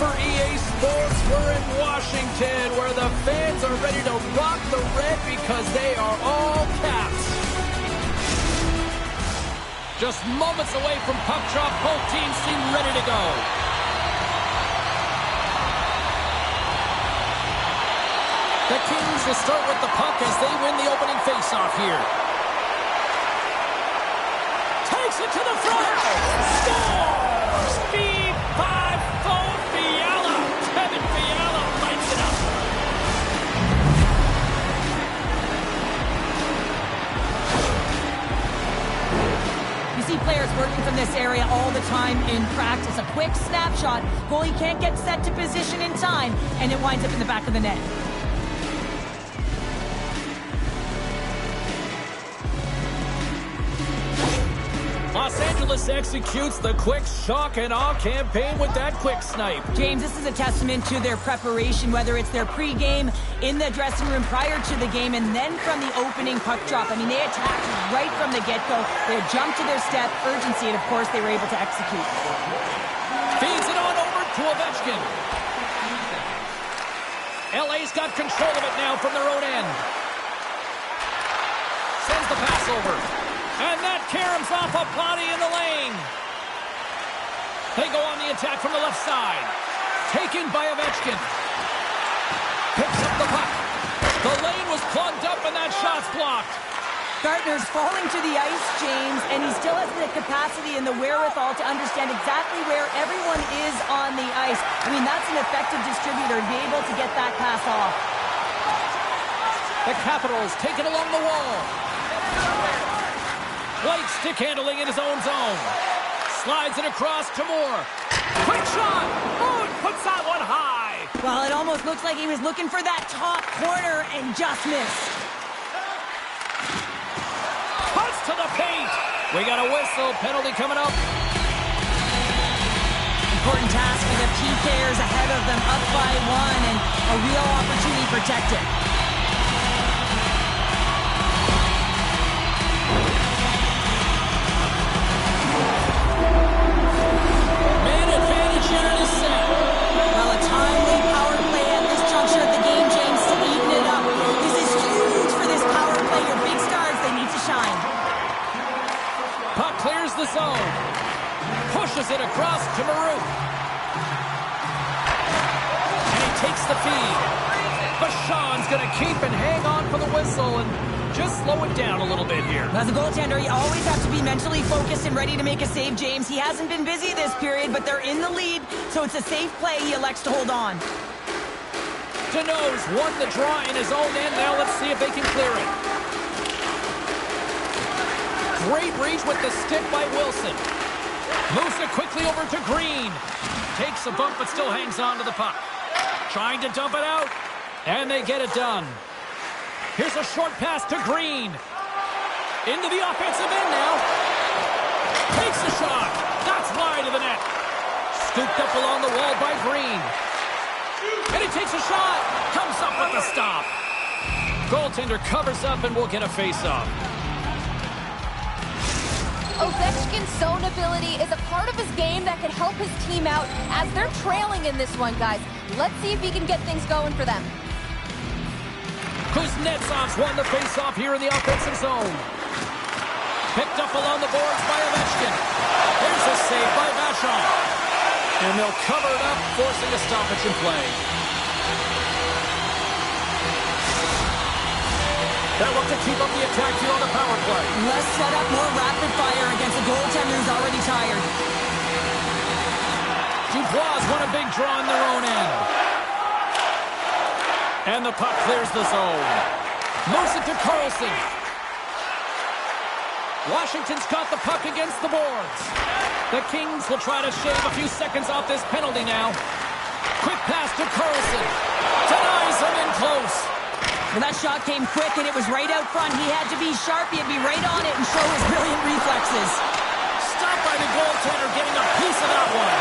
for EA Sports. We're in Washington, where the fans are ready to rock the red because they are all Caps. Just moments away from puck drop, both teams seem ready to go. The Kings will start with the puck as they win the opening faceoff here. Takes it to the front. Scores! B5-4 Fiala. Kevin Fiala lights it up. You see players working from this area all the time in practice. A quick snapshot. Goalie can't get set to position in time, and it winds up in the back of the net. Los Angeles executes the quick shock and awe campaign with that quick snipe. James, this is a testament to their preparation, whether it's their pregame, in the dressing room prior to the game, and then from the opening puck drop. I mean, they attacked right from the get-go. They had jumped to their step, urgency, and of course they were able to execute. Feeds it on over to Ovechkin. LA's got control of it now from their own end. Sends the pass over. And that caroms off a body in the lane. They go on the attack from the left side. Taken by Ovechkin. Picks up the puck. The lane was plugged up and that shot's blocked. Gardner's falling to the ice, James, and he still has the capacity and the wherewithal to understand exactly where everyone is on the ice. I mean, that's an effective distributor to be able to get that pass off. The Capitals take it along the wall. White stick handling in his own zone. Slides it across to Moore. Quick shot! Moore puts that one high. Well, it almost looks like he was looking for that top corner and just missed. Cuts to the paint. We got a whistle. Penalty coming up. Important task for the PKers ahead of them, up by one, and a real opportunity protected. Well, a timely power play at this juncture of the game, James, to even it up. This is huge for this power play. Your big stars, they need to shine. Puck clears the zone. Pushes it across to Maroon. And he takes the feed. Bashan's going to keep and hang on for the whistle and just slow it down a little bit here. As a goaltender, you always have to be mentally focused and ready to make a save, James. He hasn't been busy this period, but they're in the lead, so it's a safe play. He elects to hold on. Deneau's won the draw in his own end. Now let's see if they can clear it. Great reach with the stick by Wilson. Moves it quickly over to Green. Takes a bump but still hangs on to the puck. Trying to dump it out, and they get it done. Here's a short pass to Green. Into the offensive end now. Takes a shot. That's wide of the net. Scooped up along the wall by Green. And he takes a shot. Comes up with the stop. Goaltender covers up and will get a face-off. Ovechkin's zone ability is a part of his game that can help his team out as they're trailing in this one, guys. Let's see if he can get things going for them. Kuznetsov's won the face-off here in the offensive zone. Picked up along the boards by Ovechkin. Here's a save by Vachon. And they'll cover it up, forcing a stoppage in play. They'll look to keep up the attack here on the power play. Less set up, more rapid fire against a goaltender who's already tired. Dubois won a big draw in their own end. And the puck clears the zone. Moves it to Carlson. Washington's got the puck against the boards. The Kings will try to shave a few seconds off this penalty now. Quick pass to Carlson. Denies him in close. Well, that shot came quick, and it was right out front. He had to be sharp. He had to be right on it and show his brilliant reflexes. Stopped by the goaltender, getting a piece of that one.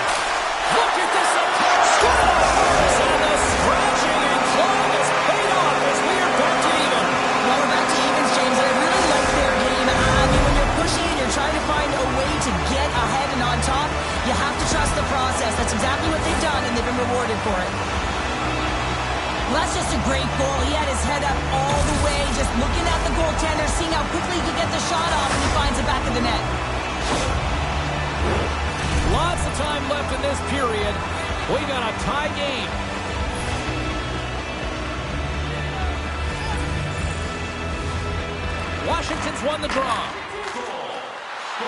Look at this attack. Scores! And the scratching and clawing is paid off as we are back to even. Well, we're back to evens, James, and I really like their game. I mean, when you're pushing and you're trying to find a way to get ahead and on top, you have to trust the process. That's exactly what they've done, and they've been rewarded Well, that's just a great goal. He had his head up all the way, just looking at the goaltender, seeing how quickly he could get the shot off, and he finds it back of the net. Lots of time left in this period. We got a tie game. Washington's won the draw.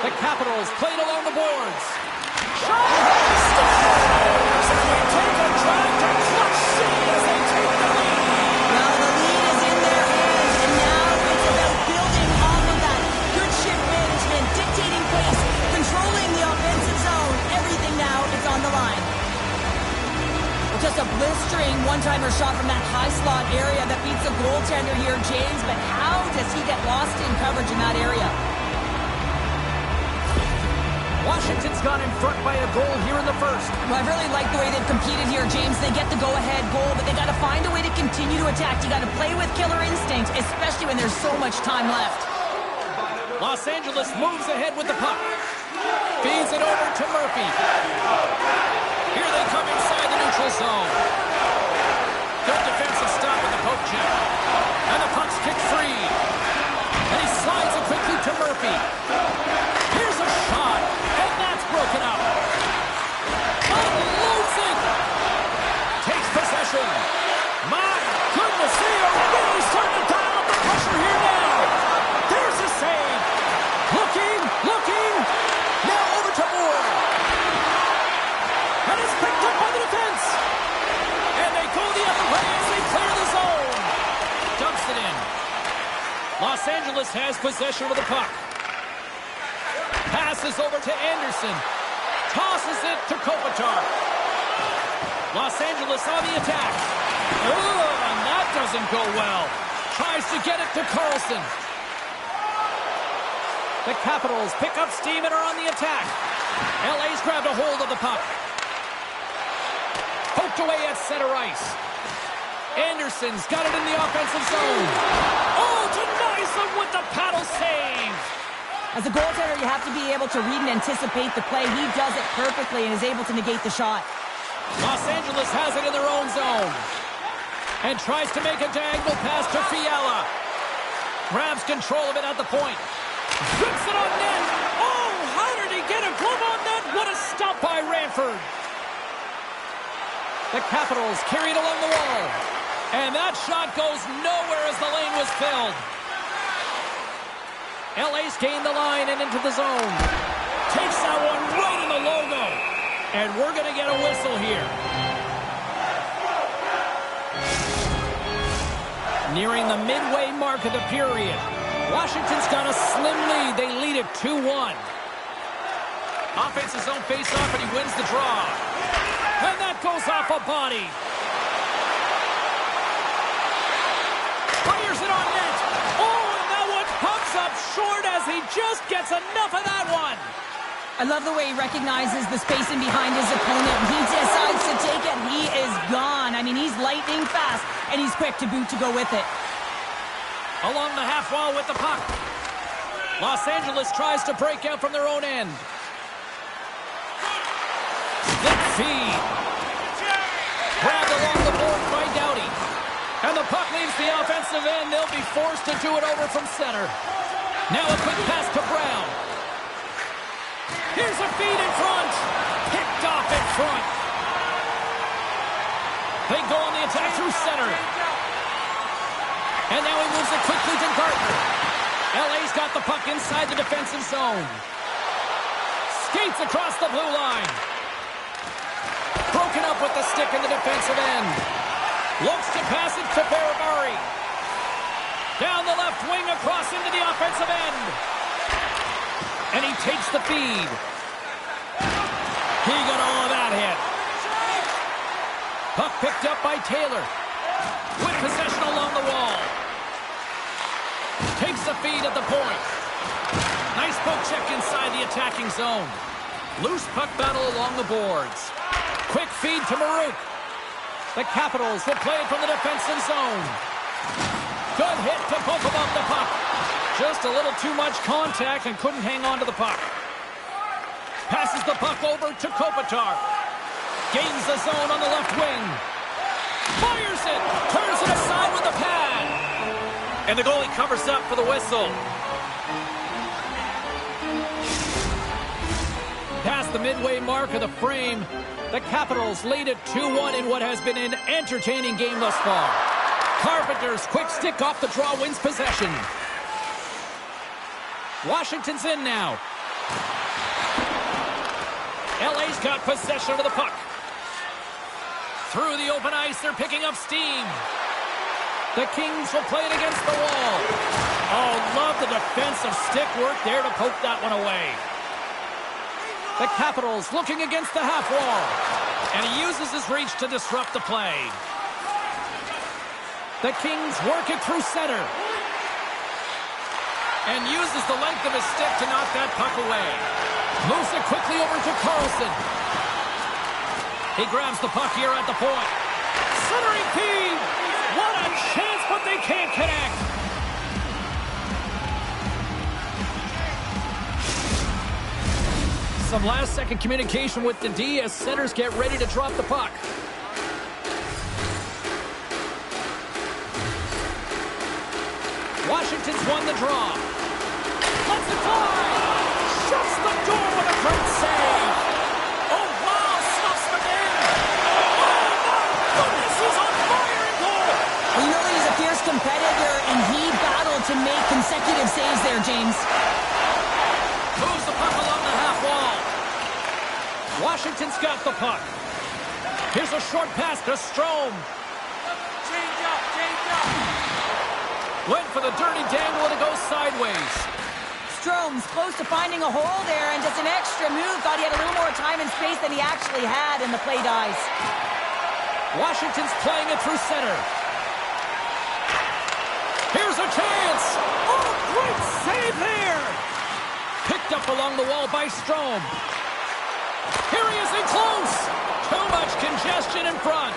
The Capitals played along the boards. Shot! They take a drive to clutch save as they take the lead. Well, the lead is in their hands, and now it's about building off of that. Good shift management, dictating pace, controlling the offensive zone. Everything now is on the line. Well, just a blistering one-timer shot from that high slot area that beats the goaltender here, James. But how does he get lost in coverage in that area? Washington's gone in front by a goal here in the first. Well, I really like the way they've competed here, James. They get the go-ahead goal, but they got to find a way to continue to attack. You got to play with killer instinct, especially when there's so much time left. Los Angeles moves ahead with the puck. Feeds it over to Murphy. Here they come inside the neutral zone. Good defensive stop with the poke check. And the puck's kicked free. And he slides it quickly to Murphy. Here's a shot. And that's broken up. Unloads it. Takes possession. My goodness, they are really starting to dial up the pressure here now. There's a save. Looking. Now over to Moore. And it's picked up by the defense. And they go the other way as they clear the zone. Dumps it in. Los Angeles has possession of the puck. Passes over to Anderson. Tosses it to Kopitar. Los Angeles on the attack. Oh, and that doesn't go well. Tries to get it to Carlson. The Capitals pick up steam and are on the attack. LA's grabbed a hold of the puck. Poked away at center ice. Anderson's got it in the offensive zone. Oh, denies them with the paddle save. As a goaltender, you have to be able to read and anticipate the play. He does it perfectly and is able to negate the shot. Los Angeles has it in their own zone. And tries to make a diagonal pass to Fiala. Grabs control of it at the point. Rips it on net. Oh, how did he get a glove on net? What a stop by Ranford. The Capitals carried along the wall. And that shot goes nowhere as the lane was filled. LA's gained the line and into the zone. Takes that one right in the logo. And we're going to get a whistle here. Nearing the midway mark of the period. Washington's got a slim lead. They lead it 2-1. Offensive zone face-off, and he wins the draw. And that goes off a body. Fires it on net. Oh, and that one pops up short as he just gets enough of that one. I love the way he recognizes the spacing behind his opponent. He decides to take it. He is gone. I mean, he's lightning fast, and he's quick to boot to go with it. Along the half wall with the puck. Los Angeles tries to break out from their own end. Split feed. Grabbed along the boards by Doughty. And the puck leaves the offensive end. They'll be forced to do it over from center. Now a quick pass to Brown. Here's a feed in front. Picked off in front. They go on the attack through center. And now he moves it quickly to Gardner. LA's got the puck inside the defensive zone. Skates across the blue line. Broken up with the stick in the defensive end. Looks to pass it to Barabari. Down the left wing across into the offensive end. And he takes the feed. He got all of that hit. Puck picked up by Taylor. With possession along the wall. Takes the feed at the point. Nice poke check inside the attacking zone. Loose puck battle along the boards. Quick feed to Maruk. The Capitals will play it from the defensive zone. Good hit to poke above the puck. Just a little too much contact and couldn't hang on to the puck. Passes the puck over to Kopitar. Gains the zone on the left wing. Fires it. And the goalie covers up for the whistle. Past the midway mark of the frame, the Capitals lead it 2-1 in what has been an entertaining game thus far. Carpenter's quick stick off the draw wins possession. Washington's in now. LA's got possession of the puck. Through the open ice, they're picking up steam. The Kings will play it against the wall. Oh, love the defensive stick work there to poke that one away. The Capitals looking against the half wall. And he uses his reach to disrupt the play. The Kings work it through center. And uses the length of his stick to knock that puck away. Moves it quickly over to Carlson. He grabs the puck here at the point. Centering feed! What a chance, but they can't connect! Some last-second communication with the D as centers get ready to drop the puck. Washington's won the draw. Lets it fly! Shuts the door with a great save! Oh, wow! Snuffs them in! Oh, my goodness! He's on fire in goal! Well, you know that he's a fierce competitor, and he battled to make consecutive saves there, James. Moves the puck along the half wall. Washington's got the puck. Here's a short pass to Strome. Change up. Went for the dirty dangle and it goes sideways. Strome's close to finding a hole there, and just an extra move. Thought he had a little more time and space than he actually had, and the play dies. Washington's playing it through center. Here's a chance. Oh, great save there. Picked up along the wall by Strome. Here he is in close. Too much congestion in front.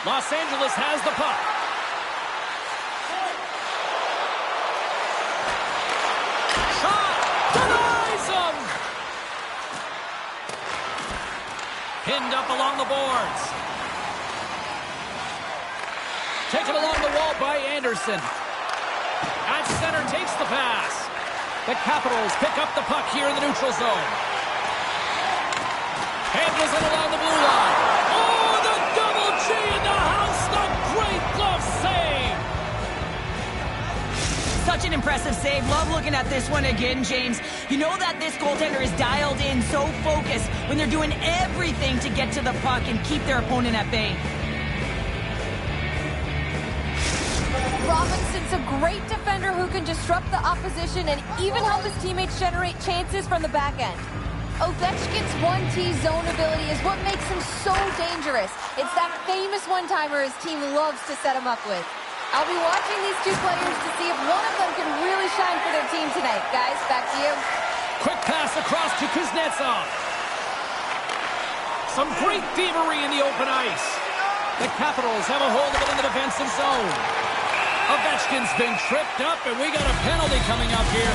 Los Angeles has the puck. Shot. Denies him. Pinned up along the boards. Taken along the wall by Anderson. At center takes the pass. The Capitals pick up the puck here in the neutral zone. Handles it along the blue line. Oh, the double G in the house. The great glove save. Such an impressive save. Love looking at this one again, James. You know that this goaltender is dialed in, so focused when they're doing everything to get to the puck and keep their opponent at bay. Robinson's a great defender who can disrupt the opposition and even help his teammates generate chances from the back end. Ovechkin's 1T zone ability is what makes him so dangerous. It's that famous one-timer his team loves to set him up with. I'll be watching these two players to see if one of them can really shine for their team tonight. Guys, back to you. Quick pass across to Kuznetsov. Some great thievery in the open ice. The Capitals have a hold of it in the defensive zone. Ovechkin's been tripped up, and we got a penalty coming up here.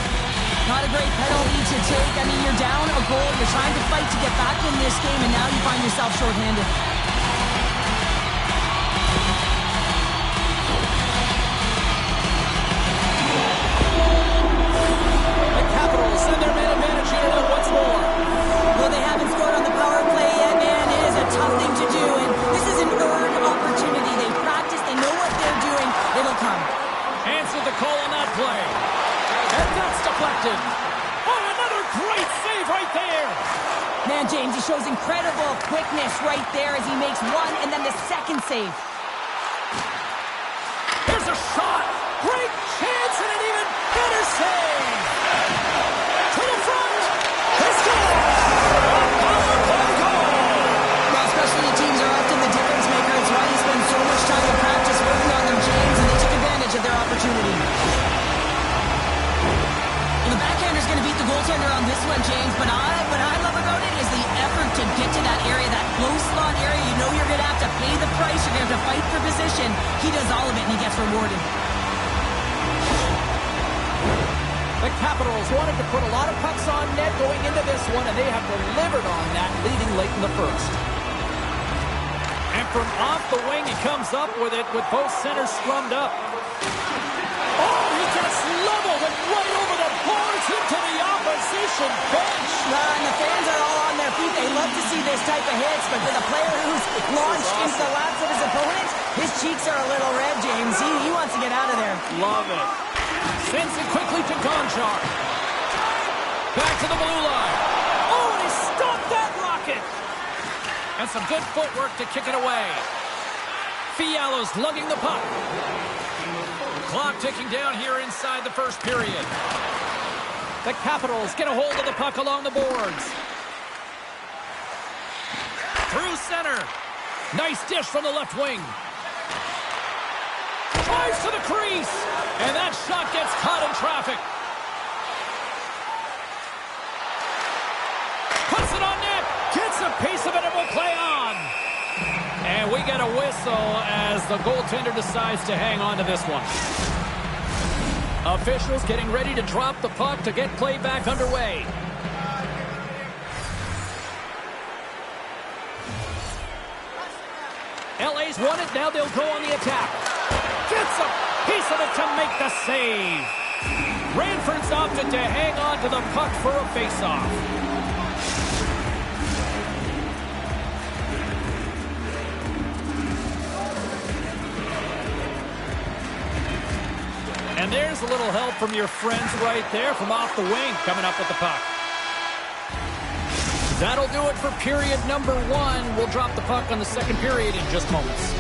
Not a great penalty to take. I mean, you're down a goal. You're trying to fight to get back in this game, and now you find yourself shorthanded. The Capitals send their man advantage unit out once more. Well, they haven't scored on the power play yet, man. It is a tough thing to do, and this is an earned opportunity. They practice. They know what they're doing. It'll come. Answered the call on that play. And that's deflected. Oh, another great save right there. Man, James, he shows incredible quickness right there as he makes one and then the second save. Here's a shot. Great chance and an even better save. To the front. It's good. Power play goal. Well, specialty teams are often the difference maker. It's why you spend so much time in practice working on them, James, and they took advantage of their opportunity. Well, the backhander's going to beat the goaltender on this one, James, but what I love about it is the effort to get to that area, that close slot area. You know you're going to have to pay the price. You're going to have to fight for position. He does all of it, and he gets rewarded. The Capitals wanted to put a lot of pucks on net going into this one, and they have delivered on that, leading late in the first. And from off the wing, he comes up with it with both centers scrummed up. Oh, he gets leveled and right over the boards into the opposition bench. And the fans are all on their feet. They love to see this type of hits, but for the player who's launched into the laps of his opponent, his cheeks are a little red, James. He wants to get out of there. Love it. Sends it quickly to Gonchar. Back to the blue line. Oh, and he stopped that rocket. And some good footwork to kick it away. Fiala's lugging the puck. Clock ticking down here inside the first period. The Capitals get a hold of the puck along the boards. Through center. Nice dish from the left wing. Drives to the crease. And that shot gets caught in traffic. Puts it on net. Gets a piece of it and will play on. And we get a whistle as the goaltender decides to hang on to this one. Officials getting ready to drop the puck to get play back underway. LA's won it. Now they'll go on the attack. Gets a piece of it to make the save. Ranford's opted to hang on to the puck for a faceoff. And there's a little help from your friends right there from off the wing coming up with the puck. That'll do it for period number 1. We'll drop the puck on the second period in just moments.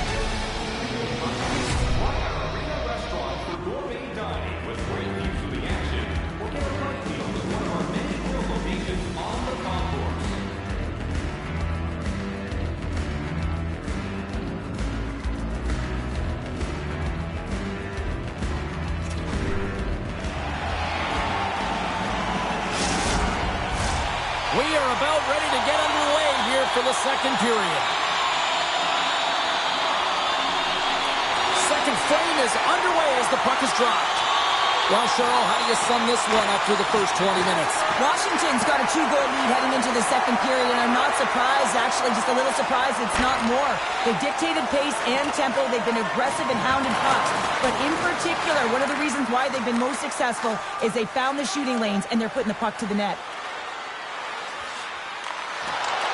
We are about ready to get underway here for the second period. Second frame is underway as the puck is dropped. Well, Cheryl, how do you sum this one up through the first 20 minutes? Washington's got a 2-goal lead heading into the second period, and I'm not surprised, actually just a little surprised it's not more. They've dictated pace and tempo. They've been aggressive and hounded pucks. But in particular, one of the reasons why they've been most successful is they found the shooting lanes, and they're putting the puck to the net.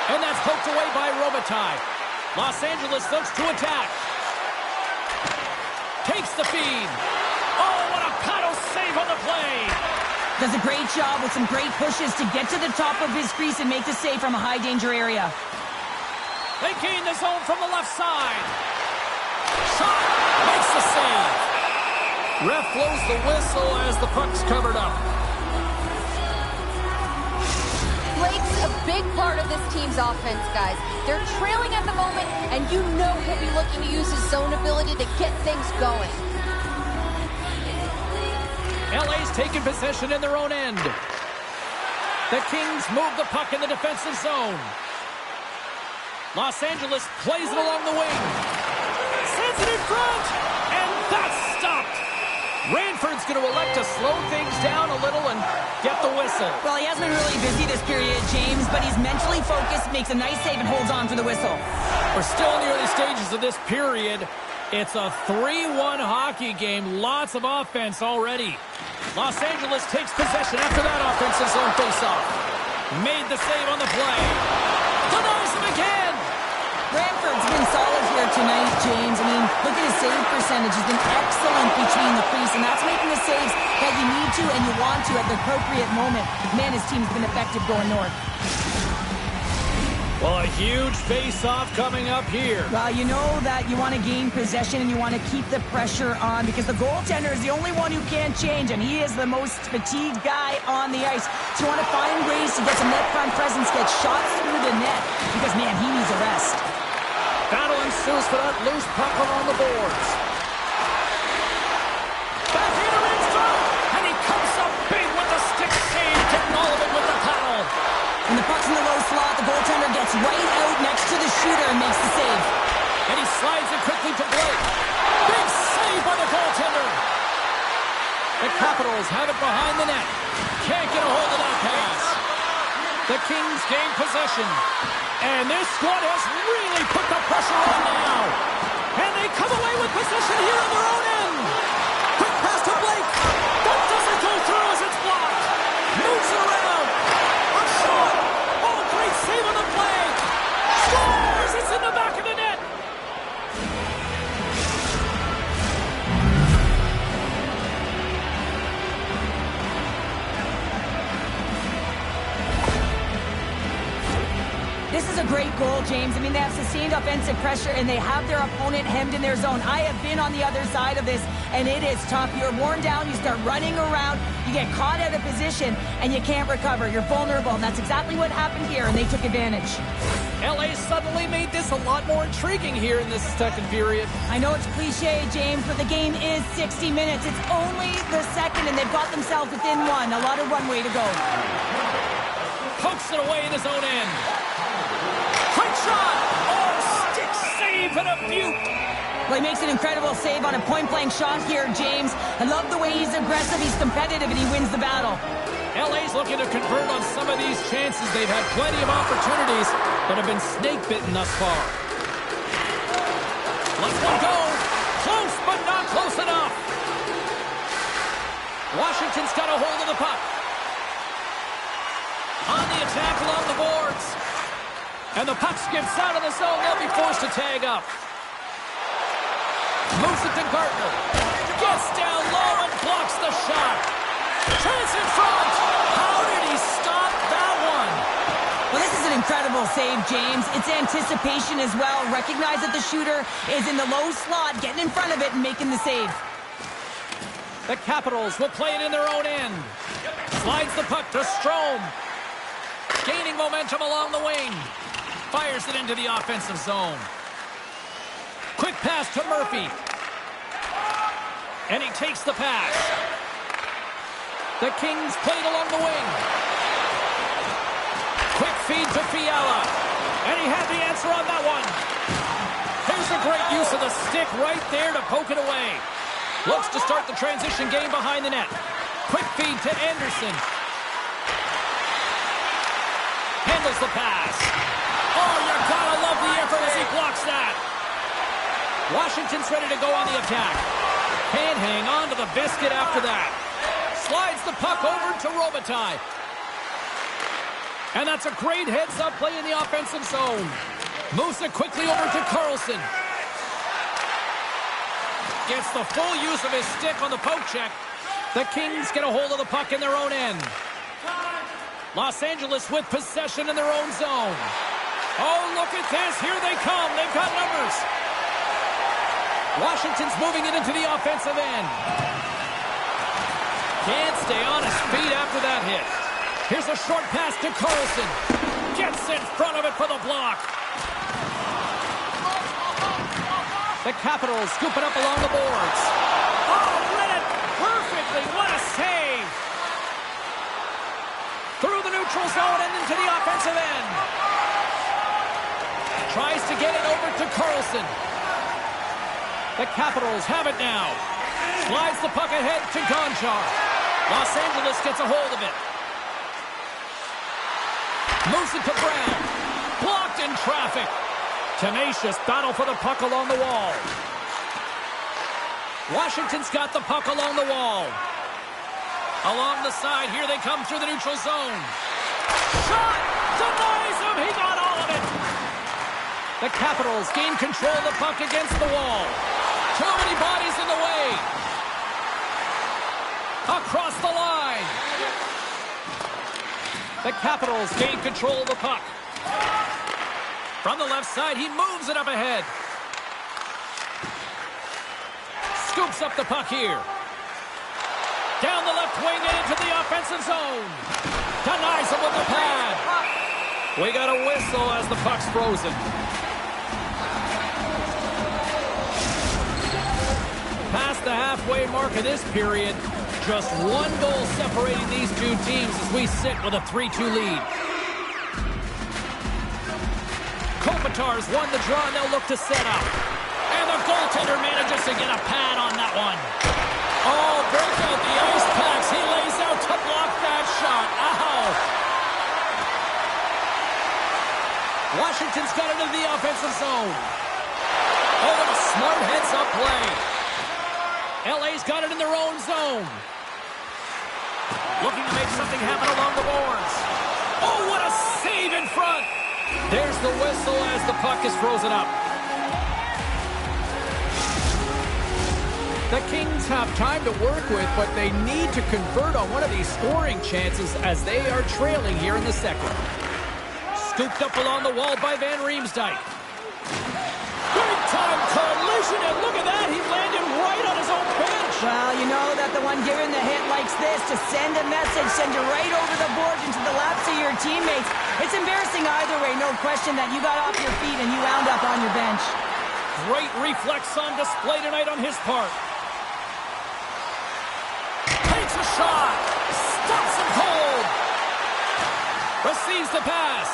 And that's poked away by Robitaille. Los Angeles looks to attack. Takes the feed. Oh, what a paddle save on the play. Does a great job with some great pushes to get to the top of his crease and make the save from a high-danger area. They gain the zone from the left side. Shot. Makes the save. Ref blows the whistle as the puck's covered up. Blake's a big part of this team's offense, guys. They're trailing at the moment, and you know he'll be looking to use his zone ability to get things going. LA's taken possession in their own end. The Kings move the puck in the defensive zone. Los Angeles plays it along the wing. Sends it in front, and that's stopped. Ranford's going to elect to slow things down a little and get the whistle. Well, he hasn't been really busy this period, James, but he's mentally focused, makes a nice save, and holds on for the whistle. We're still in the early stages of this period. It's a 3-1 hockey game. Lots of offense already. Los Angeles takes possession after that offensive zone faceoff. Made the save on the play. Denies him again. Ranford's been solid here tonight, James. I mean, look at his save percentage. He's been excellent between the crease, and that's making the saves that you need to and you want to at the appropriate moment. Man, his team's been effective going north. Well, a huge face-off coming up here. Well, you know that you want to gain possession and you want to keep the pressure on because the goaltender is the only one who can't change, and he is the most fatigued guy on the ice. So you want to find ways to get some net front presence, get shots through the net because, man, he needs a rest. Battle ensues for that loose puck along the boards. Backhander in front, and he comes up big with the stick save, getting all of it with the paddle. When the puck's in the low slot, the goaltender gets right out next to the shooter and makes the save. And he slides it quickly to Blake. Big save by the goaltender. The Capitals have it behind the net. Can't get a hold of that pass. The Kings gain possession. And this squad has really put the pressure on now. And they come away with possession here on their own end. Quick pass to Blake. That doesn't go through as it's blocked. Moves it around. A shot. Oh, great save on the play. Scores! It's in the back of the net. This is a great goal, James. I mean, they have sustained offensive pressure, and they have their opponent hemmed in their zone. I have been on the other side of this, and it is tough. You're worn down. You start running around. You get caught out of position, and you can't recover. You're vulnerable, and that's exactly what happened here, and they took advantage. LA suddenly made this a lot more intriguing here in this second period. I know it's cliche, James, but the game is 60 minutes. It's only the second, and they've got themselves within one. A lot of runway to go. Pokes it away in his own end. Great shot! Oh, stick save and a beaut! Well, he makes an incredible save on a point-blank shot here, James. I love the way he's aggressive, he's competitive, and he wins the battle. LA's looking to convert on some of these chances. They've had plenty of opportunities, but have been snake-bitten thus far. Let's one go. Close, but not close enough. Washington's got a hold of the puck. On the attack along the boards. And the puck skips out of the zone. They'll be forced to tag up. Moves it to Gartner. Gets down low and blocks the shot. Turns in front. How did he stop that one? Well, this is an incredible save, James. It's anticipation as well. Recognize that the shooter is in the low slot, getting in front of it and making the save. The Capitals will play it in their own end. Slides the puck to Strome. Gaining momentum along the wing. Fires it into the offensive zone. Quick pass to Murphy. And he takes the pass. The Kings played along the wing. Quick feed to Fiala. And he had the answer on that one. Here's a great use of the stick right there to poke it away. Looks to start the transition game behind the net. Quick feed to Anderson. Handles the pass. Oh, you gotta love the effort as he blocks that. Washington's ready to go on the attack. Can't hang on to the biscuit after that. Slides the puck over to Robitaille. And that's a great heads-up play in the offensive zone. Moves it quickly over to Carlson. Gets the full use of his stick on the poke check. The Kings get a hold of the puck in their own end. Los Angeles with possession in their own zone. Oh, look at this. Here they come. They've got numbers. Washington's moving it into the offensive end. Can't stay on his feet after that hit. Here's a short pass to Carlson. Gets in front of it for the block. The Capitals scoop it up along the boards. Oh, read it perfectly. What a save. Through the neutral zone and into the offensive end. Tries to get it over to Carlson. The Capitals have it now. Slides the puck ahead to Gonchar. Los Angeles gets a hold of it. Moves it to Brown. Blocked in traffic. Tenacious battle for the puck along the wall. Washington's got the puck along the wall. Along the side, here they come through the neutral zone. Shot! Denies him! He got all of it! The Capitals gain control of the puck against the wall. Too many bodies in the way. Across the line. The Capitals gain control of the puck. From the left side, he moves it up ahead. Scoops up the puck here. Down the left wing and into the offensive zone. Denies him with the pad. We got a whistle as the puck's frozen. Past the halfway mark of this period, just one goal separating these two teams as we sit with a 3-2 lead. Kopitar's won the draw, and they'll look to set up. And the goaltender manages to get a pad on that one. Oh, break out the ice packs. He lays out to block that shot. Ow! Washington's got it in the offensive zone. Oh, what a smart heads-up play. LA's got it in their own zone. Looking to make something happen along the boards. Oh, what a save in front. There's the whistle as the puck is frozen up. The Kings have time to work with, but they need to convert on one of these scoring chances as they are trailing here in the second. Scooped up along the wall by Van Riemsdyk. Big-time collision, and look at that. He landed right on his own bench. Well, you know that the one giving the hit likes this, to send a message, send you right over the board into the laps of your teammates. It's embarrassing either way, no question that you got off your feet and you wound up on your bench. Great reflex on display tonight on his part. Takes a shot. Stops him cold. Receives the pass.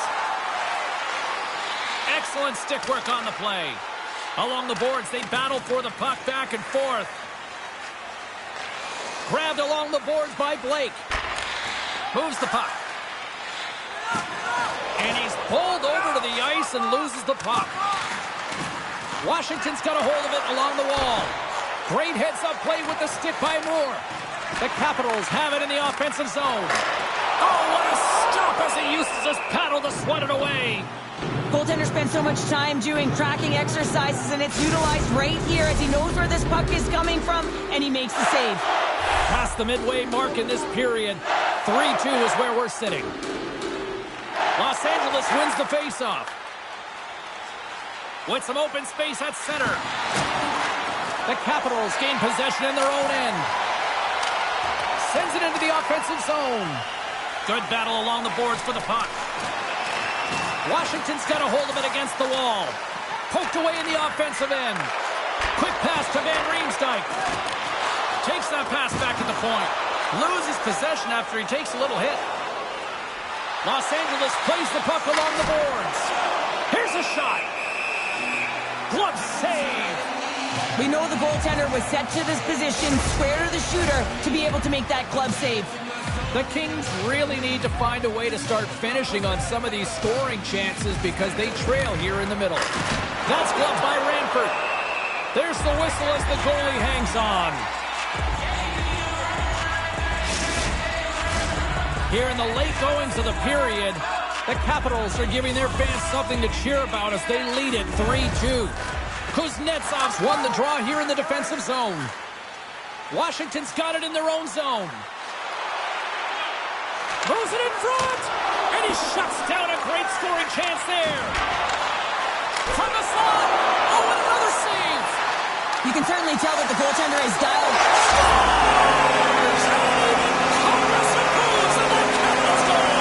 Excellent stick work on the play. Along the boards, they battle for the puck back and forth. Grabbed along the boards by Blake. Moves the puck. And he's pulled over to the ice and loses the puck. Washington's got a hold of it along the wall. Great heads-up play with the stick by Moore. The Capitals have it in the offensive zone. Oh, what a stop as he uses his paddle to swat it away. Goaltender spent so much time doing tracking exercises, and it's utilized right here as he knows where this puck is coming from, and he makes the save. Past the midway mark in this period. 3-2 is where we're sitting. Los Angeles wins the faceoff. With some open space at center. The Capitals gain possession in their own end. Sends it into the offensive zone. Good battle along the boards for the puck. Washington's got a hold of it against the wall. Poked away in the offensive end. Quick pass to Van Riemsdyk. Takes that pass back at the point. Loses possession after he takes a little hit. Los Angeles plays the puck along the boards. Here's a shot. Glove save. We know the goaltender was set to this position, square to the shooter, to be able to make that glove save. The Kings really need to find a way to start finishing on some of these scoring chances because they trail here in the middle. That's gloved by Ranford. There's the whistle as the goalie hangs on. Here in the late goings of the period, the Capitals are giving their fans something to cheer about as they lead it 3-2. Kuznetsov's won the draw here in the defensive zone. Washington's got it in their own zone. Moves it in front, and he shuts down a great scoring chance there. From the slot, oh, and another save. You can certainly tell that the goaltender is dialed. Scores! Congress improves, and the Capitals go on.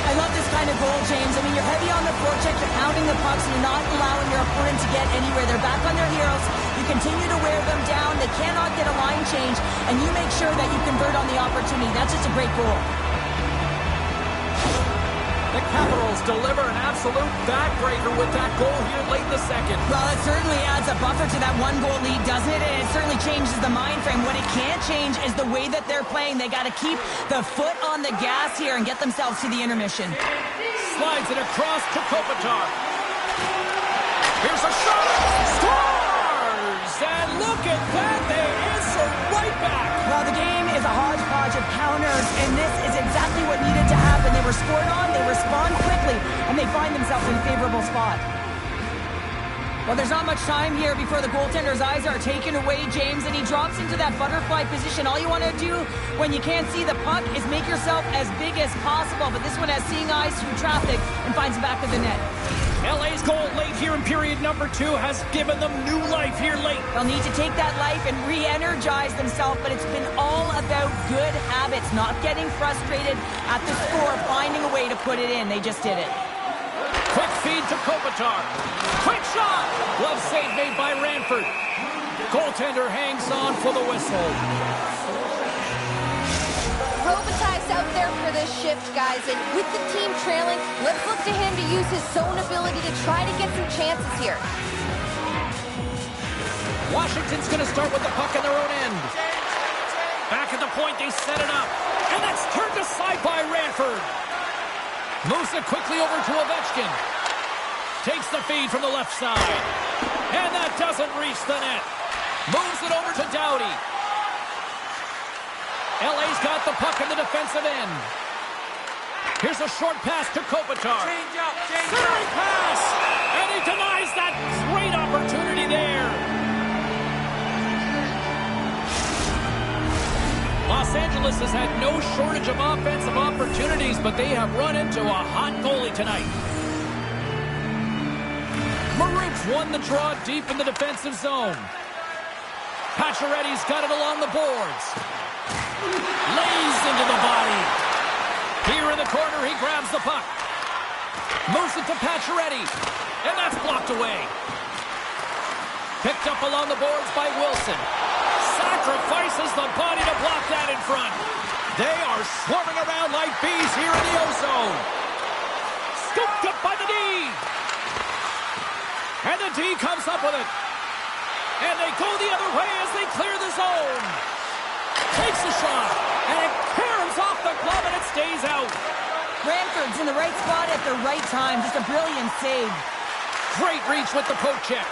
I love this kind of goal, James. I mean, you're heavy on the forecheck, you're pounding the pucks, and you're not allowing your opponent to get anywhere. They're back on their heels. You continue to wear them down. They cannot get a line change, and you make sure that you convert on the opportunity. That's just a great goal. The Capitals deliver an absolute backbreaker with that goal here late in the second. Well, it certainly adds a buffer to that one-goal lead, doesn't it? And it certainly changes the mind frame. What it can't change is the way that they're playing. They got to keep the foot on the gas here and get themselves to the intermission. Slides it across to Kopitar. Here's a shot. Scores! And look at that. They answer right back. Well, the game is a hodgepodge of counters, and this is exactly what needed to happen. They were scored on, they respond quickly, and they find themselves in a favorable spot. Well, there's not much time here before the goaltender's eyes are taken away, James, and he drops into that butterfly position. All you want to do when you can't see the puck is make yourself as big as possible, but this one has seeing eyes through traffic and finds the back of the net. LA's goal late here in period number 2 has given them new life here late. They'll need to take that life and re-energize themselves, but it's been all about good habits, not getting frustrated at the score, finding a way to put it in. They just did it. Quick feed to Kopitar. Quick shot. Glove save made by Ranford. Goaltender hangs on for the whistle. Robitaille's out there for this shift, guys, and with the team trailing, let's look to him to use his zone ability to try to get some chances here. Washington's going to start with the puck in their own end. Back at the point, they set it up. And that's turned aside by Ranford. Moves it quickly over to Ovechkin. Takes the feed from the left side. And that doesn't reach the net. Moves it over to Doughty. LA's got the puck in the defensive end. Here's a short pass to Kopitar. Centering pass! And he denies that great opportunity there. Los Angeles has had no shortage of offensive opportunities, but they have run into a hot goalie tonight. Maroons won the draw deep in the defensive zone. Pacioretty's got it along the boards. Lays into the body. Here in the corner, he grabs the puck. Moves it to Pacioretty. And that's blocked away. Picked up along the boards by Wilson. Sacrifices the body to block that in front. They are swarming around like bees here in the O-zone. Scooped up by the D. And the D comes up with it. And they go the other way as they clear the zone. Takes a shot. And it caroms off the glove and it stays out. Ranford's in the right spot at the right time. Just a brilliant save. Great reach with the poke check.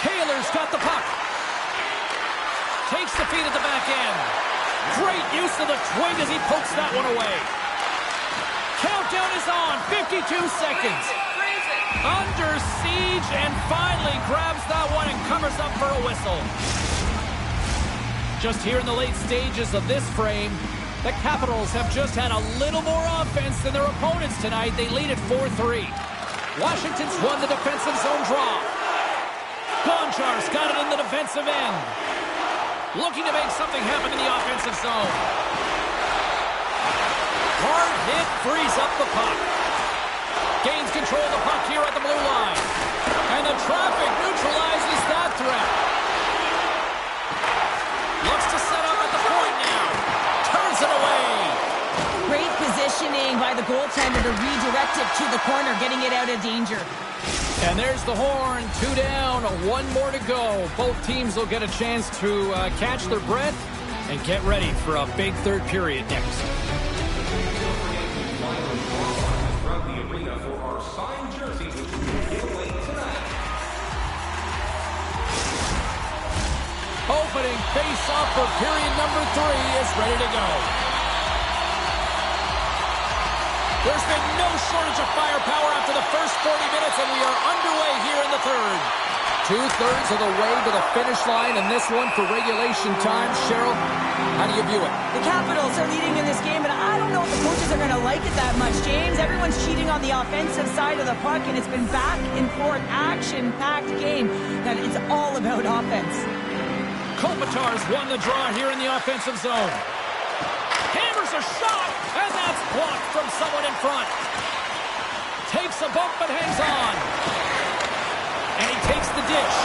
Taylor's got the puck. Takes the feed at the back end. Great use of the twig as he pokes that one away. Countdown is on. 52 seconds. Under siege and finally grabs that one and covers up for a whistle. Just here in the late stages of this frame, the Capitals have just had a little more offense than their opponents tonight. They lead at 4-3. Washington's won the defensive zone draw. Gonchar's got it in the defensive end. Looking to make something happen in the offensive zone. Hard hit frees up the puck. Gains control of the puck here at the blue line. And the traffic neutralizes that threat. Looks to set up at the point now. Turns it away. Great positioning by the goaltender to redirect it to the corner, getting it out of danger. And there's the horn. 2 down, 1 more to go. Both teams will get a chance to catch their breath and get ready for a big third period next. Opening face-off for period number 3 is ready to go. There's been no shortage of firepower after the first 40 minutes, and we are underway here in the third. 2/3 of the way to the finish line, and this one for regulation time. Cheryl, how do you view it? The Capitals are leading in this game, and I don't know if the coaches are going to like it that much, James. Everyone's cheating on the offensive side of the puck, and it's been back and forth, action-packed game. That it's all about offense. Kopitar's won the draw here in the offensive zone. Hammers a shot, and that's blocked from someone in front. Takes a bump but hangs on. And he takes the dish.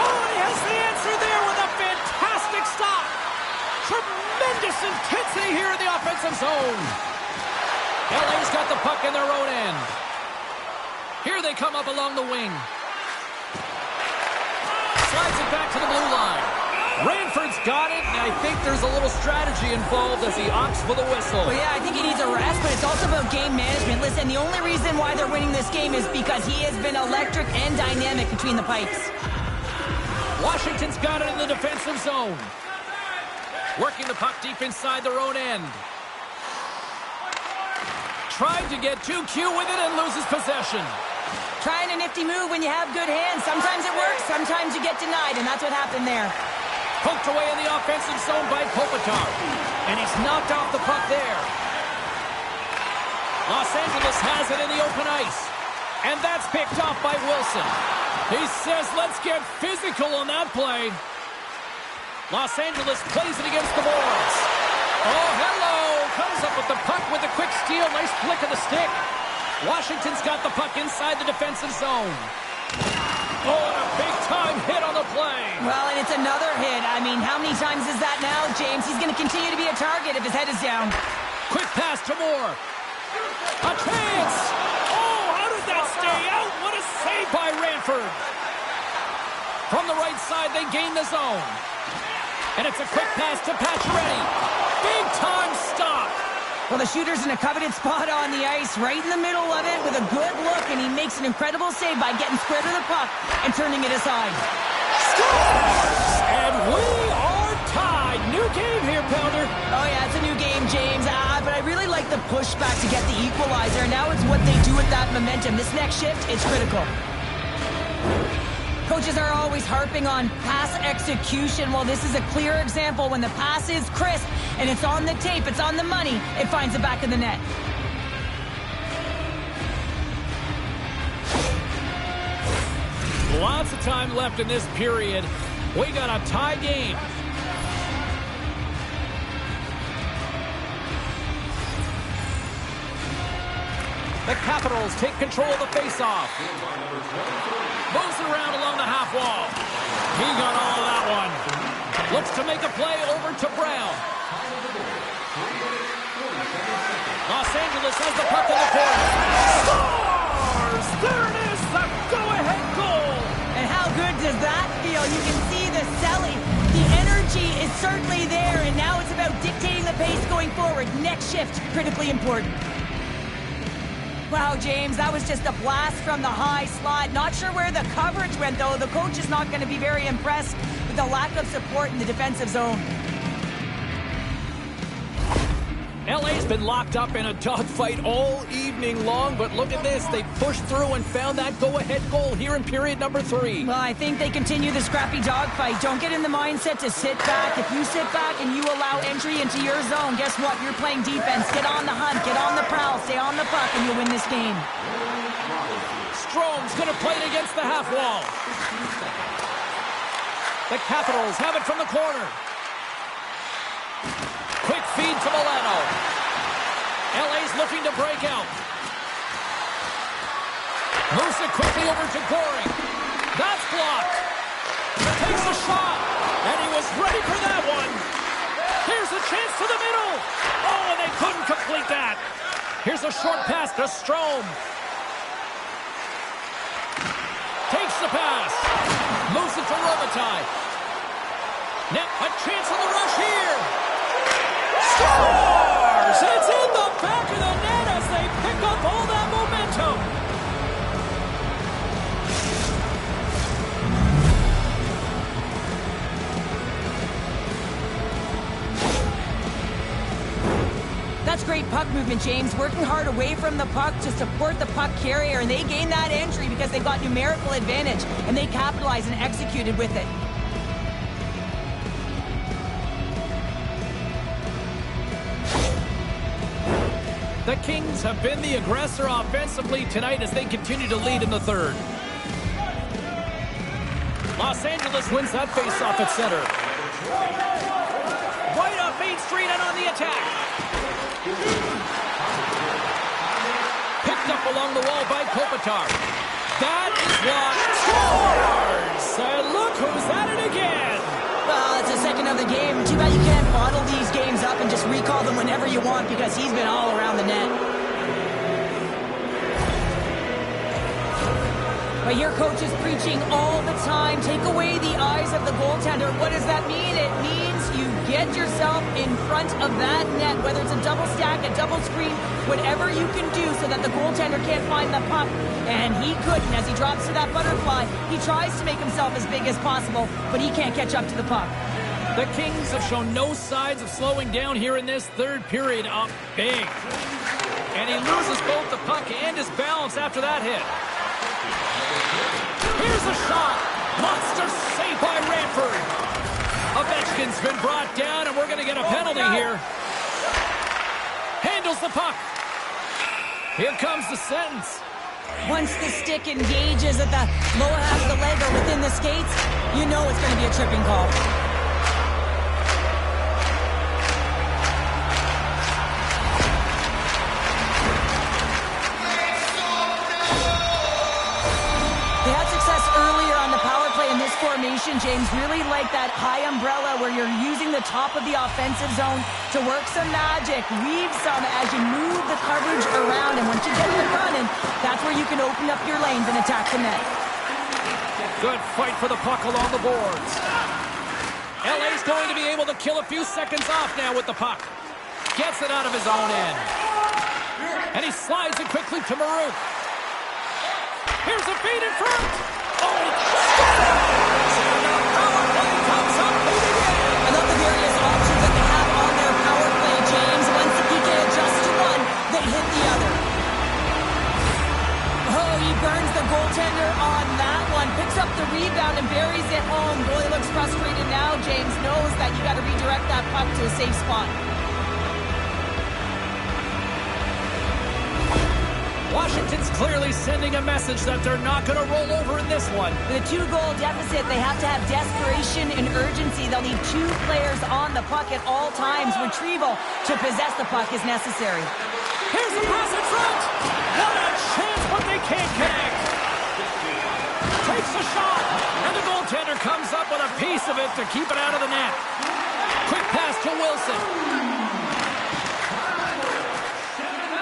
Oh, he has the answer there with a fantastic stop. Tremendous intensity here in the offensive zone. LA's got the puck in their own end. Here they come up along the wing. Slides it back to the blue line. Ranford's got it, and I think there's a little strategy involved as he opts for the whistle. Well, yeah, I think he needs a rest, but it's also about game management. Listen, the only reason why they're winning this game is because he has been electric and dynamic between the pipes. Washington's got it in the defensive zone. Working the puck deep inside their own end. Tried to get too cute with it and loses possession. Trying a nifty move when you have good hands. Sometimes it works, sometimes you get denied, and that's what happened there. Poked away in the offensive zone by Kopitar. And he's knocked off the puck there. Los Angeles has it in the open ice. And that's picked off by Wilson. He says, let's get physical on that play. Los Angeles plays it against the boards. Oh, hello. Comes up with the puck with a quick steal. Nice flick of the stick. Washington's got the puck inside the defensive zone. Oh, and a big-time hit on the play. Well, and it's another hit. I mean, how many times is that now, James? He's going to continue to be a target if his head is down. Quick pass to Moore. A chance. Oh, how did that stay out? What a save by Ranford. From the right side, they gain the zone. And it's a quick pass to Pacioretty. Big time stop. Well, the shooter's in a coveted spot on the ice, right in the middle of it with a good look, and he makes an incredible save by getting square to the puck and turning it aside. Scores! And we are tied. New game here, Pounder. Oh, yeah, it's a new game, James. But I really like the pushback to get the equalizer. Now it's what they do with that momentum. This next shift, it's critical. Coaches are always harping on pass execution. Well, this is a clear example. When the pass is crisp and it's on the tape, it's on the money, it finds the back of the net. Lots of time left in this period. We got a tie game. The Capitals take control of the faceoff. Moves it around along the half wall. He got all of that one. Looks to make a play over to Brown. Los Angeles has the puck in the corner. Scores! There it is, the go-ahead goal. And how good does that feel? You can see the selling. The energy is certainly there, and now it's about dictating the pace going forward. Next shift, critically important. Wow, James, that was just a blast from the high slot. Not sure where the coverage went, though. The coach is not going to be very impressed with the lack of support in the defensive zone. LA's been locked up in a dogfight all evening long, but look at this. They pushed through and found that go-ahead goal here in period number 3. Well, I think they continue the scrappy dogfight. Don't get in the mindset to sit back. If you sit back and you allow entry into your zone, guess what? You're playing defense. Get on the hunt, get on the prowl, stay on the puck, and you'll win this game. Strome's going to play it against the half wall. The Capitals have it from the corner. Quick feed to Milano. LA's looking to break out. Moves it quickly over to Goring. That's blocked. Takes a shot. And he was ready for that one. Here's a chance to the middle. Oh, and they couldn't complete that. Here's a short pass to Strome. Takes the pass. Moves it to Robitaille. Now a chance on the rush here. Scores! It's in the back of the net as they pick up all that momentum. That's great puck movement, James. Working hard away from the puck to support the puck carrier, and they gained that entry because they got numerical advantage, and they capitalized and executed with it. The Kings have been the aggressor offensively tonight as they continue to lead in the third. Los Angeles wins that faceoff at center. Right up Main Street and on the attack. Picked up along the wall by Kopitar. That is blocked. Scores! And look who's at it again. Well, it's the second of the game. Too bad you can't bottle these games up and just recall them whenever you want because he's been all around the net. But your coach is preaching all the time. Take away the eyes of the goaltender. What does that mean? It means you get yourself in front of that net, whether it's a double stack, a double screen, whatever you can do so that the goaltender can't find the puck. And he couldn't. As he drops to that butterfly, he tries to make himself as big as possible, but he can't catch up to the puck. The Kings have shown no signs of slowing down here in this third period. Up big. And he loses both the puck and his balance after that hit. Here's a shot. Monster save by Ranford. Ovechkin's been brought down, and we're going to get a penalty here. Handles the puck. Here comes the sentence. Once the stick engages at the lower half of the leg or within the skates, you know it's going to be a tripping call. They had success earlier on the power play in this formation, James. Really like that high umbrella where you're using the top of the offensive zone to work some magic, weave some as you move the coverage around. And once you get it running, that's where you can open up your lanes and attack the net. Good fight for the puck along the boards. LA's going to be able to kill a few seconds off now with the puck. Gets it out of his own end. And he slides it quickly to Maroon. Here's a feed in front. Oh, power play comes up. I love the various options that they have on their power play, James. Once the PK adjusts to one, they hit the other. Oh, he burns the goaltender on that one. Picks up the rebound and buries it home. Goalie looks frustrated now. James knows that you got to redirect that puck to a safe spot. Washington's clearly sending a message that they're not going to roll over in this one. With a 2-goal deficit, they have to have desperation and urgency. They'll need 2 players on the puck at all times. Retrieval to possess the puck is necessary. Here's the pass in front. What a chance, but they can't connect. Takes a shot, and the goaltender comes up with a piece of it to keep it out of the net. Quick pass to Wilson.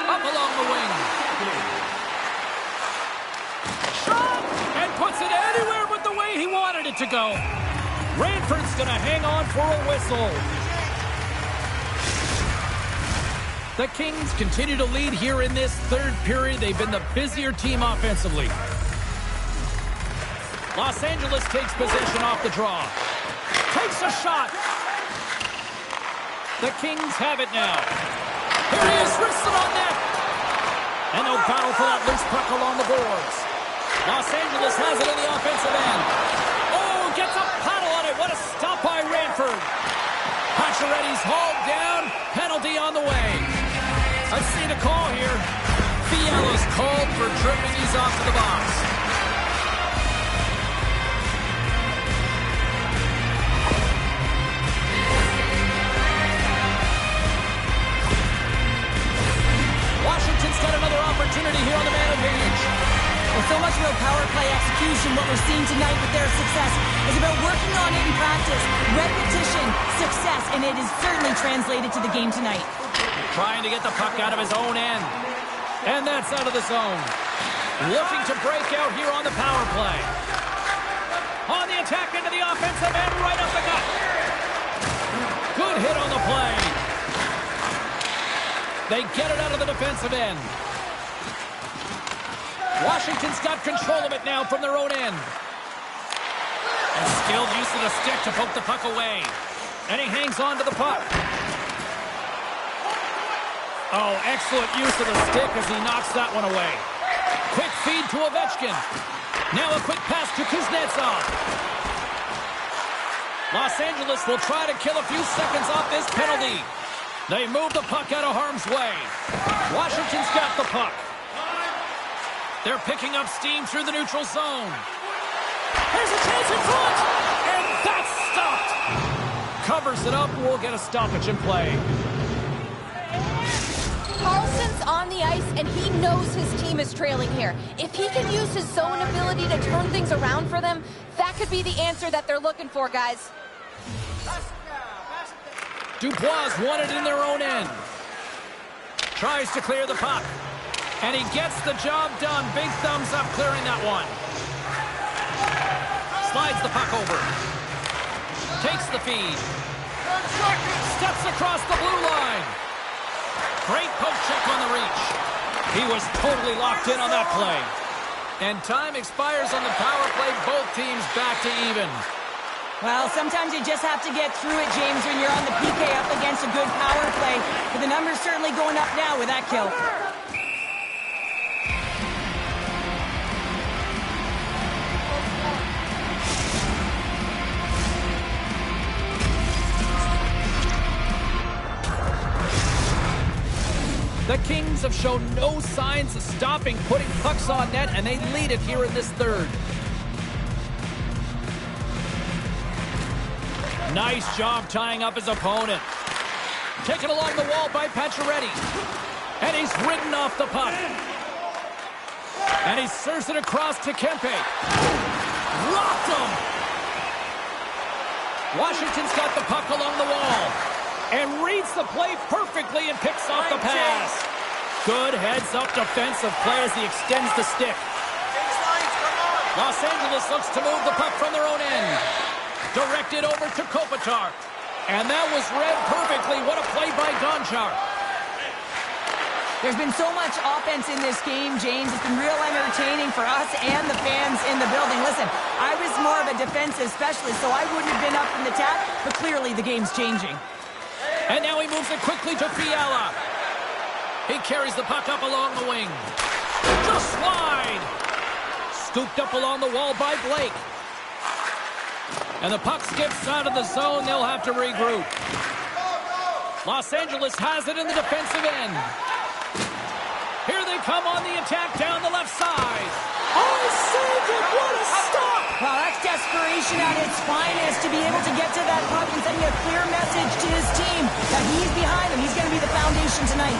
Up along the wing. Shot! And puts it anywhere but the way he wanted it to go. Ranford's going to hang on for a whistle. The Kings continue to lead here in this third period. They've been the busier team offensively. Los Angeles takes possession off the draw. Takes a shot. The Kings have it now. Here he is, wristed on net. And no foul for that loose puck along the boards. Los Angeles has it in the offensive end. Oh, gets a paddle on it. What a stop by Ranford. Pacioretty's hauled down. Penalty on the way. I've seen a call here. Fiala's called for tripping. He's off to the box. Washington's got another opportunity here on the man advantage. Well, so much about power play execution. What we're seeing tonight with their success is about working on it in practice. Repetition, success, and it is certainly translated to the game tonight. Trying to get the puck out of his own end. And that's out of the zone. Looking to break out here on the power play. On the attack into the offensive end, right up the gut. Good hit on the play. They get it out of the defensive end. Washington's got control of it now from their own end. And skilled use of the stick to poke the puck away. And he hangs on to the puck. Oh, excellent use of the stick as he knocks that one away. Quick feed to Ovechkin. Now a quick pass to Kuznetsov. Los Angeles will try to kill a few seconds off this penalty. They move the puck out of harm's way. Washington's got the puck. They're picking up steam through the neutral zone. Here's a chance in front. And that's stopped. Covers it up. We'll get a stoppage in play. Carlson's on the ice, and he knows his team is trailing here. If he can use his zone ability to turn things around for them, that could be the answer that they're looking for, guys. Dubois won it in their own end. Tries to clear the puck. And he gets the job done. Big thumbs up clearing that one. Slides the puck over. Takes the feed. Steps across the blue line. Great poke check on the reach. He was totally locked in on that play. And time expires on the power play. Both teams back to even. Well, sometimes you just have to get through it, James, when you're on the PK up against a good power play. But the number's certainly going up now with that kill. The Kings have shown no signs of stopping putting pucks on net, and they lead it here in this third. Nice job tying up his opponent. Taken along the wall by Pacioretty. And he's ridden off the puck. And he serves it across to Kempe. Rocked him! Washington's got the puck along the wall. And reads the play perfectly and picks off the pass. Good heads-up defensive play as he extends the stick. Los Angeles looks to move the puck from their own end. Directed over to Kopitar. And that was read perfectly. What a play by Gonchar. There's been so much offense in this game, James. It's been real entertaining for us and the fans in the building. Listen, I was more of a defensive specialist, so I wouldn't have been up in the tap, but clearly the game's changing. And now he moves it quickly to Fiala. He carries the puck up along the wing. Just wide. Scooped up along the wall by Blake. And the puck skips out of the zone. They'll have to regroup. Los Angeles has it in the defensive end. Here they come on the attack down the left side. Oh, saved it! What a stop! Well, that's desperation at its finest to be able to get to that puck and sending a clear message to his team that he's behind them. He's going to be the foundation tonight.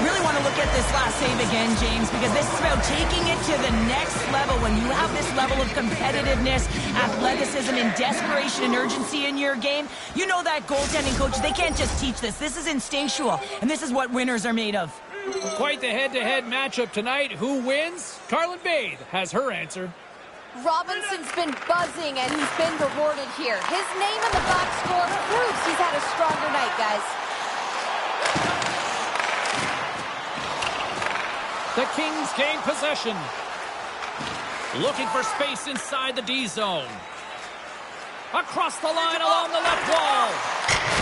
Really want to look at this last save again, James, because this is about taking it to the next level. When you have this level of competitiveness, athleticism, and desperation and urgency in your game, you know that goaltending coach, they can't just teach this. This is instinctual, and this is what winners are made of. Quite the head-to-head matchup tonight. Who wins? Carlin Bade has her answer. Robinson's been buzzing, and he's been rewarded here. His name in the box score proves he's had a stronger night, guys. The Kings gain possession. Looking for space inside the D zone. Across the line along the left wall.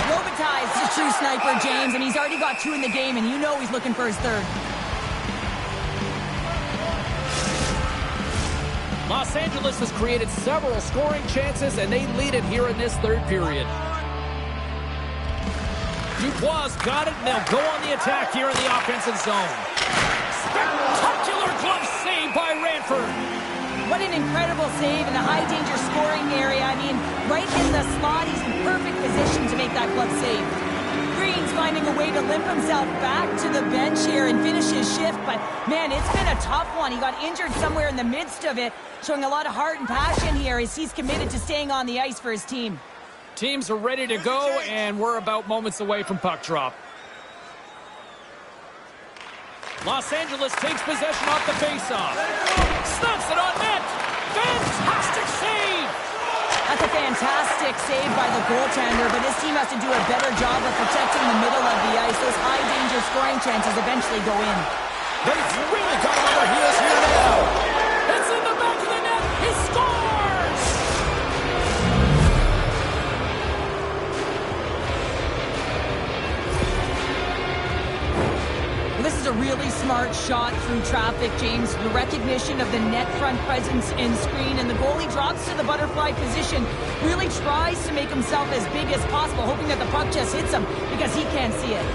Robitaille's a true sniper, James, and he's already got 2 in the game, and you know he's looking for his 3rd. Los Angeles has created several scoring chances, and they lead it here in this 3rd period. Dubois got it, and they'll go on the attack here in the offensive zone. Spectacular glove save by Ranford. What an incredible save in the high-danger scoring area. I mean, right in the slot, he's in perfect position to make that glove save. Green's finding a way to limp himself back to the bench here and finish his shift, but, man, it's been a tough one. He got injured somewhere in the midst of it, showing a lot of heart and passion here as he's committed to staying on the ice for his team. Teams are ready to go, and we're about moments away from puck drop. Los Angeles takes possession off the faceoff. Snaps it on net. Fantastic save. That's a fantastic save by the goaltender, but his team has to do a better job of protecting the middle of the ice. Those high-danger scoring chances eventually go in. They've really got him on their heels here now. It's in the back of the net. He scores! This is a really smart shot through traffic, James. The recognition of the net front presence and screen, and the goalie drops to the butterfly position, really tries to make himself as big as possible, hoping that the puck just hits him because he can't see it.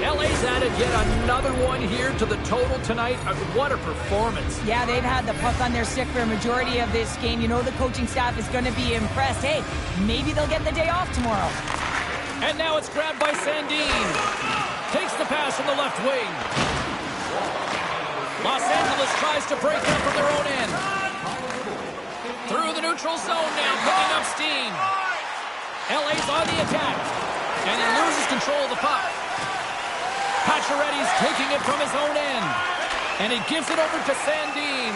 LA's added yet another one here to the total tonight. What a performance. Yeah, they've had the puck on their stick for a majority of this game. You know the coaching staff is going to be impressed. Hey, maybe they'll get the day off tomorrow. And now it's grabbed by Sandin. Takes the pass from the left wing. Los Angeles tries to break out from their own end. Through the neutral zone now, picking up steam. LA's on the attack. And he loses control of the puck. Pacioretty's taking it from his own end. And he gives it over to Sandin.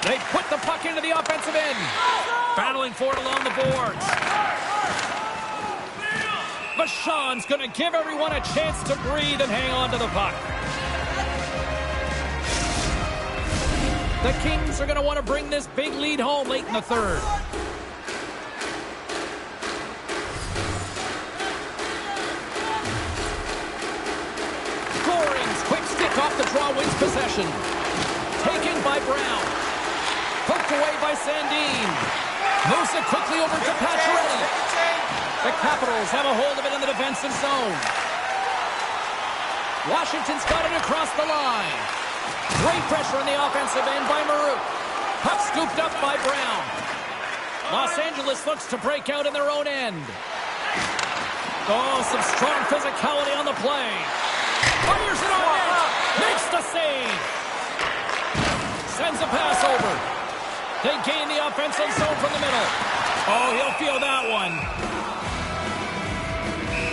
They put the puck into the offensive end. Battling for it along the boards. Vachon's going to give everyone a chance to breathe and hang on to the puck. The Kings are going to want to bring this big lead home late in the 3rd. Goring's quick stick off the draw wins possession. Taken by Brown. Poked away by Sandin. Moves it quickly over to Pacioretty. The Capitals have a hold of it in the defensive zone. Washington's got it across the line. Great pressure in the offensive end by Maroon. Puck scooped up by Brown. Los Angeles looks to break out in their own end. Oh, some strong physicality on the play. Fires it on net. Makes the save. Sends a pass over. They gain the offensive zone from the middle. Oh, he'll feel that one.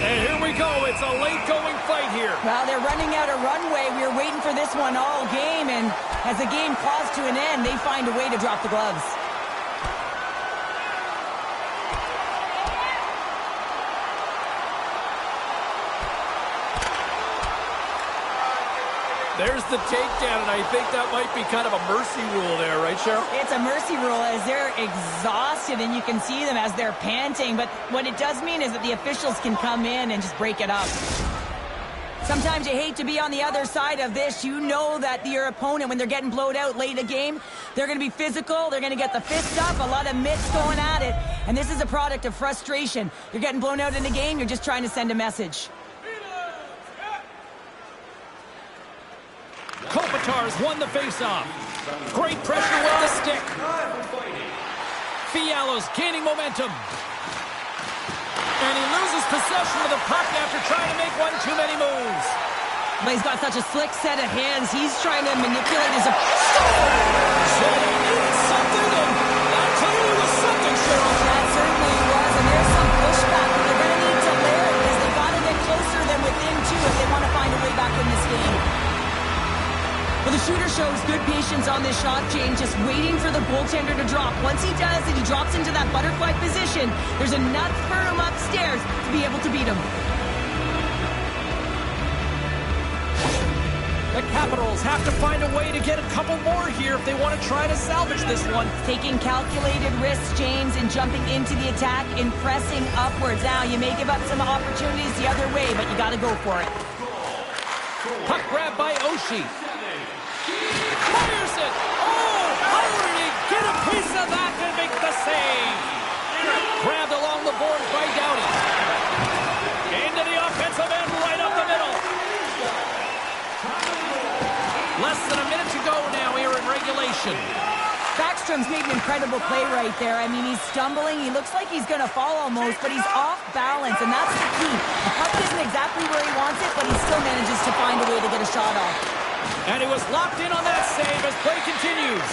And here we go. It's a late-going fight here. Well, they're running out of runway. We were waiting for this one all game, and as the game calls to an end, they find a way to drop the gloves. There's the takedown, and I think that might be kind of a mercy rule there, right, Cheryl? It's a mercy rule as they're exhausted, and you can see them as they're panting. But what it does mean is that the officials can come in and just break it up. Sometimes you hate to be on the other side of this. You know that your opponent, when they're getting blowed out late in a game, they're going to be physical. They're going to get the fist up, a lot of mitts going at it. And this is a product of frustration. You're getting blown out in a game. You're just trying to send a message. Kopitar's won the faceoff. Great pressure with the stick. Fiala's gaining momentum. And he loses possession of the puck after trying to make one too many moves. But he's got such a slick set of hands. He's trying to manipulate his... So he needed something, and that clearly was something, Cheryl. That certainly was, and there's some pushback. And they're going to need to layer it because they've got to get closer than within two if they want to find a way back in this game. Well, the shooter shows good patience on this shot, Jane, just waiting for the goaltender to drop. Once he does, and he drops into that butterfly position, there's enough room upstairs to be able to beat him. The Capitals have to find a way to get a couple more here if they want to try to salvage this one. Taking calculated risks, James, and jumping into the attack and pressing upwards. Now, you may give up some opportunities the other way, but you got to go for it. Puck grab by Oshie. Fires it! Oh! How did he get a piece of that and make the save? Grabbed along the board by Doughty. Into the offensive end, right up the middle. Less than a minute to go now here in regulation. Backstrom's made an incredible play right there. I mean, he's stumbling. He looks like he's going to fall almost, but he's off balance, and that's the key. The puck isn't exactly where he wants it, but he still manages to find a way to get a shot off. And he was locked in on that save as play continues.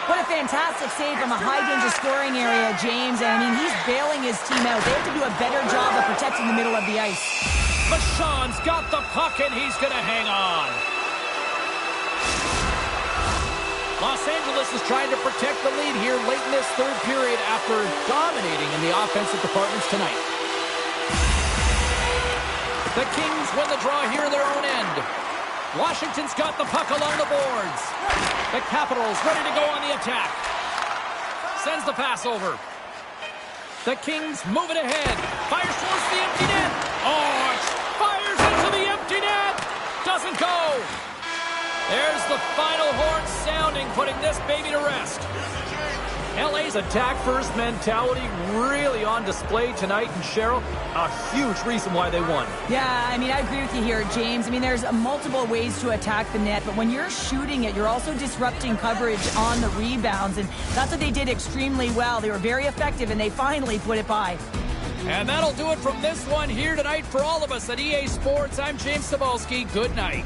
What a fantastic save from a high-danger scoring area, James. And, I mean, he's bailing his team out. They have to do a better job of protecting the middle of the ice. Bashan's got the puck, and he's going to hang on. Los Angeles is trying to protect the lead here late in this third period after dominating in the offensive departments tonight. The Kings win the draw here in their own end. Washington's got the puck along the boards. The Capitals ready to go on the attack. Sends the pass over. The Kings move it ahead. Fires towards the empty net. Oh, fires into the empty net. Doesn't go. There's the final horn sounding, putting this baby to rest. LA's attack-first mentality really on display tonight, and Cheryl, a huge reason why they won. Yeah, I mean, I agree with you here, James. I mean, there's multiple ways to attack the net, but when you're shooting it, you're also disrupting coverage on the rebounds, and that's what they did extremely well. They were very effective, and they finally put it by. And that'll do it from this one here tonight for all of us at EA Sports. I'm James Cebulski. Good night.